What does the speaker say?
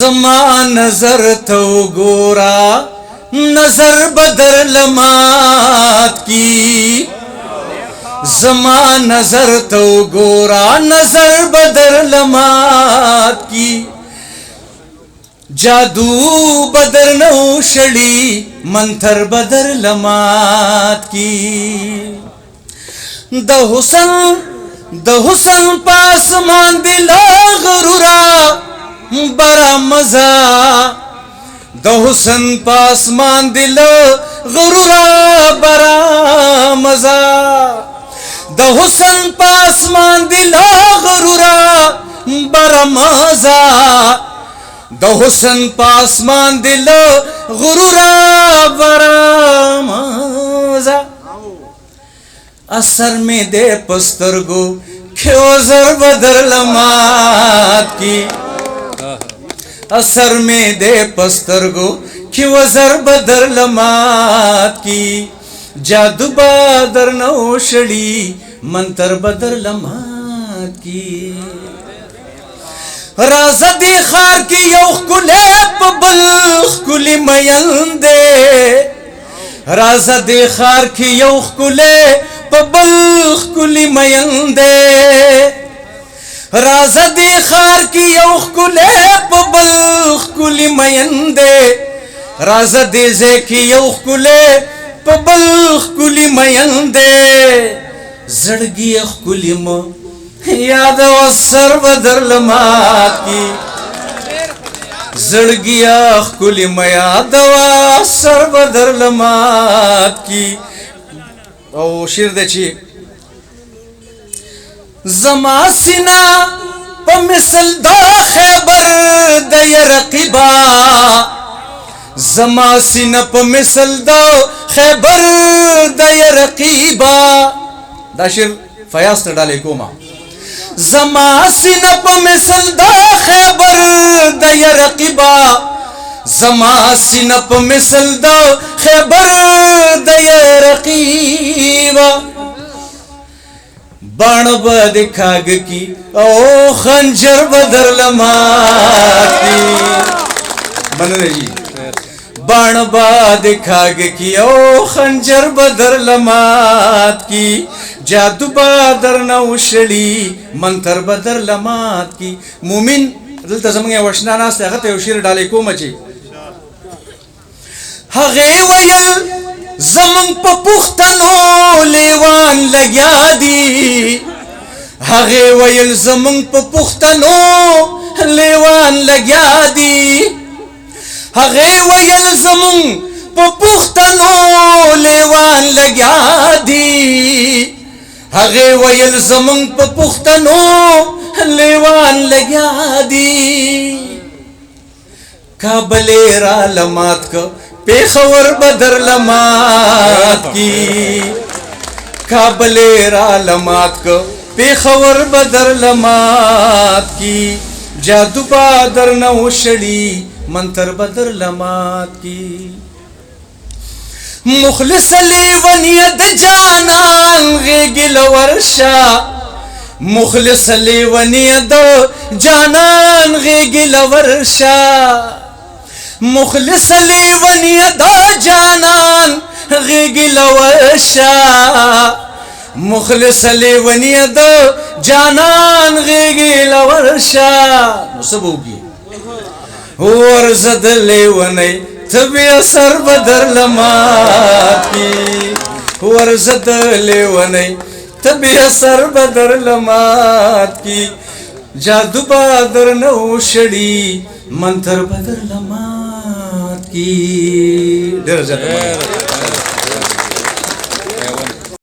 زما نظر تو گورا نظر بدر لمات کی زما نظر تو گورا نظر بدر لمات کی جادو بدر نو شڑی منتر بدر لمات کی د حسن پاسمان دل غرورا برا مزا د حسن پاسمان دل غرورا برا مزا د حسن پاسمان دل غرورا برا مزا د حسن پاسمان دل غرورا برا مزا اثر میں دے پسترگو کیوں زر بدر لمات کی اثر میں دے پسترگو کیوں زر بدر لمات کی جادو بدر نوشڑی منتر بدر لمات کی راز دی خار کی یوخ کلے پبلخ کلی میندے راز دی خار کی یوخ کلے پبلخ کلی میندے راز دی خار کی یوخ کلے پبلخ کلی میندے راز دی زیکی یوخ کلے پبلخ کلی میندے زڑگی اخ کلی مو یاد و سر بدر لمات کی زڑگی اخ کلی مو یاد و سر بدر لمات کی او شیر دے چی زما سینا پا مثل دا خیبر دی رقیبا زما سینا پا مثل دا خیبر دی رقیبا دا شیر فیاض تا ڈالے کوما زما سینا پا مثل دا خیبر دی رقیبا زما سینا پا مثل دا خیبر دی رقیبا بان بد کھاگ کی او خنجر بدر لمات کی بن رہے جی بان بد کھاگ کی او خنجر بدر لمات کی جادو بدر نوشڑی منتر بدر لمات کی مومن دلتا زمانگی وشنانا سیغت یوشیر ڈالے کو مچی هغه ویل زمون په پښتنو لیوان لګیا دي هغه ویل زمون په پښتنو لیوان لګیا دي هغه ویل زمون په پښتنو لیوان لګیا دي هغه ویل زمون په پښتنو لیوان لګیا دي کابل را لمات کو پیخور بدر لمات کی کابل را لمات کو پیخور بدر لمات کی جادو بدر نوشڑی منتر بدر لمات کی مخلص لیونید جانان غیگل ورشا مخلص لیونید جانان غیگل ورشا مخلص لیونی دا جانان غیگی لوشا مخلص لیونی دا جانان غیگی لوشا نصب ہوگی ورزد لیونی تبی اثر بدر لمات کی ورزد لیونی تبی اثر بدر لمات کی جادو بدر نوشڑی منتر بدر لمات کی ډېر زیات